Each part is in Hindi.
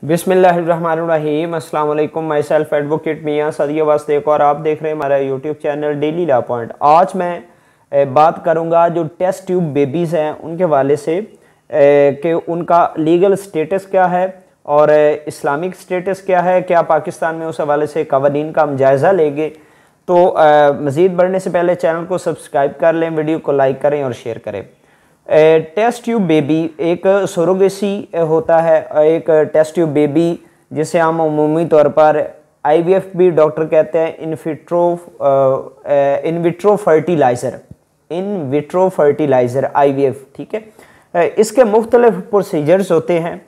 बिस्मिल्लाहिर्रहमानिर्रहीम। अस्सलाम वालेकुम। माई सेल्फ एडवोकेट मियाँ सदिया वास्ते और आप देख रहे हैं हमारा YouTube channel daily law point. आज मैं बात करूँगा जो टेस्ट ट्यूब बेबीज़ हैं उनके हवाले से कि उनका लीगल स्टेटस क्या है और इस्लामिक स्टेटस क्या है, क्या पाकिस्तान में उस हवाले से कवानीन का हम जायज़ा लेंगे। तो मज़ीद बढ़ने से पहले चैनल को सब्सक्राइब कर लें, वीडियो को लाइक करें और शेयर करें। टेस्ट ट्यूब बेबी एक सरोगेसी होता है। एक टेस्ट ट्यूब बेबी जिसे हम अमूमी तौर पर IVF भी डॉक्टर कहते हैं, इन विट्रो फर्टिलाइज़र IVF, ठीक है। इसके मुख्तलिफ प्रोसीजर्स होते हैं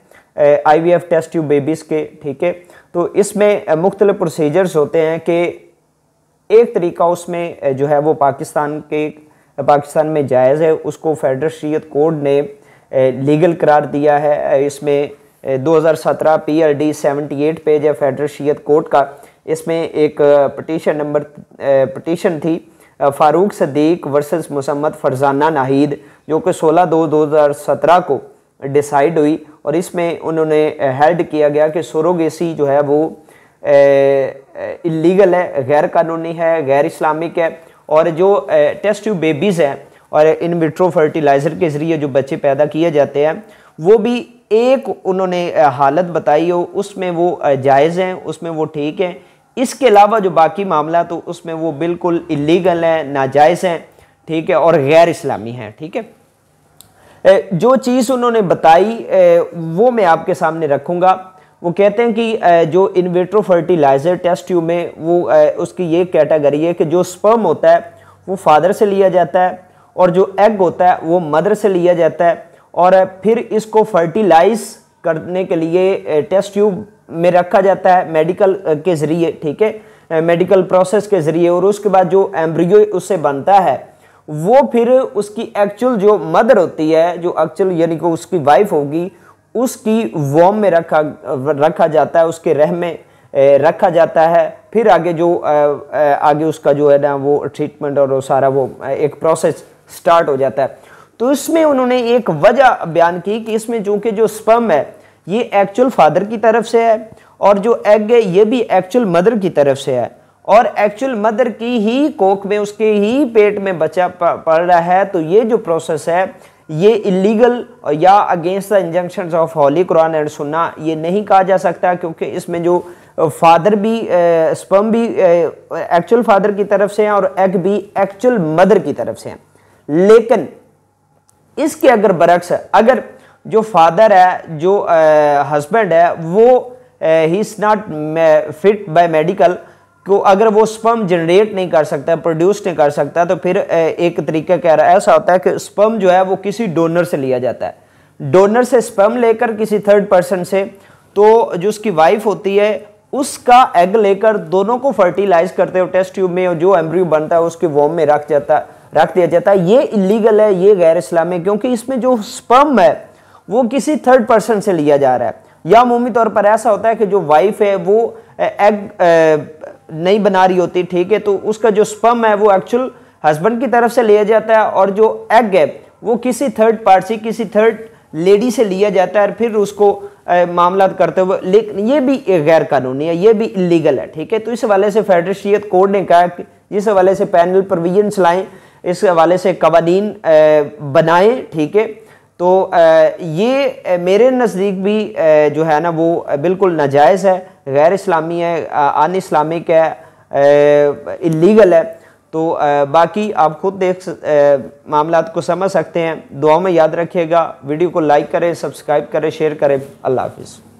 IVF टेस्ट ट्यूब बेबीज़ के, ठीक है। तो इसमें मुख्तलिफ प्रोसीजर्स होते हैं कि एक तरीका उसमें जो है वो पाकिस्तान में जायज़ है, उसको फेडरल शरीयत कोड ने लीगल करार दिया है। इसमें 2017 PRD 78 पेज है फेडरल शरीयत कोड का। इसमें एक पटिशन थी फ़ारूक सदीक वर्सेस मुसम्मद फरजाना नाहिद, जो कि 16/2/2017 को डिसाइड हुई और इसमें उन्होंने हेल्ड किया गया कि सरोगेसी जो है वो इलीगल है, गैर कानूनी है, गैर इस्लामिक है। और जो टेस्ट ट्यूब बेबीज़ हैं और इन विट्रो फर्टिलाइज़र के ज़रिए जो बच्चे पैदा किए जाते हैं, वो भी एक उन्होंने हालत बताई हो, उसमें वो जायज़ हैं, उसमें वो ठीक हैं। इसके अलावा जो बाकी मामला तो उसमें वो बिल्कुल इलीगल हैं, नाजायज़ हैं, ठीक है, और गैर इस्लामी हैं, ठीक है। जो चीज़ उन्होंने बताई वो मैं आपके सामने रखूँगा। वो कहते हैं कि जो in vitro fertilizer test tube में वो उसकी ये कैटेगरी है कि जो स्पर्म होता है वो फादर से लिया जाता है और जो एग होता है वो मदर से लिया जाता है और फिर इसको फर्टिलाइज करने के लिए टेस्ट ट्यूब में रखा जाता है मेडिकल के ज़रिए, ठीक है, मेडिकल प्रोसेस के ज़रिए। और उसके बाद जो एम्ब्रियो उससे बनता है वो फिर उसकी एक्चुअल जो मदर होती है, जो एक्चुअल यानी कि उसकी वाइफ होगी, उसकी वॉम में रखा जाता है, उसके रहम में रखा जाता है। फिर आगे उसका जो है ना वो ट्रीटमेंट और वो सारा वो एक प्रोसेस स्टार्ट हो जाता है। तो इसमें उन्होंने एक वजह बयान की कि इसमें चूँकि जो स्पर्म है ये एक्चुअल फादर की तरफ से है और जो एग है ये भी एक्चुअल मदर की तरफ से है और एक्चुअल मदर की ही कोख में, उसके ही पेट में बच्चा पड़ रहा है। तो ये जो प्रोसेस है ये इलीगल या against the injunctions of holy Quran and sunnah ये नहीं कहा जा सकता, क्योंकि इसमें जो फादर भी स्पर्म भी एक्चुअल फादर की तरफ से हैं और एग भी एक्चुअल मदर की तरफ से हैं। लेकिन इसके अगर बरक्स अगर जो फादर है, जो हस्बैंड है, वो ही is not fit by medical को अगर वो स्पर्म जनरेट नहीं कर सकता, प्रोड्यूस नहीं कर सकता, तो फिर एक तरीका कह रहा है ऐसा होता है कि स्पर्म जो है वो किसी डोनर से लिया जाता है। डोनर से स्पर्म लेकर किसी थर्ड पर्सन से, तो जो उसकी वाइफ होती है उसका एग लेकर दोनों को फर्टिलाइज करते हो टेस्ट ट्यूब में और जो एम्ब्रियो बनता है उसके वॉम में रख दिया जाता है। ये इलीगल है, ये गैर इस्लामिक, क्योंकि इसमें जो स्पर्म है वो किसी थर्ड पर्सन से लिया जा रहा है। या अमूमी तौर पर ऐसा होता है कि जो वाइफ है वो एग नहीं बना रही होती, ठीक है, तो उसका जो स्पर्म है वो एक्चुअल हस्बैंड की तरफ से लिया जाता है और जो एग है वो किसी थर्ड पार्टी, किसी थर्ड लेडी से लिया जाता है और फिर उसको मामला करते हुए। लेकिन ये भी गैर कानूनी है, ये भी इलीगल है, ठीक है। तो इस हवाले से फेडरल शरीयत कोड ने कहा कि इस हवाले से पैनल प्रोविजंस लाएं, इस हवाले से कवानीन बनाएं, ठीक है। तो ये मेरे नज़दीक भी जो है ना वो बिल्कुल नाजायज़ है, गैर इस्लामी है, अन इस्लामिक है, इलीगल है। तो बाकी आप खुद मामलात को समझ सकते हैं। दुआ में याद रखिएगा, वीडियो को लाइक करें, सब्सक्राइब करें, शेयर करें। अल्लाह हाफिज़।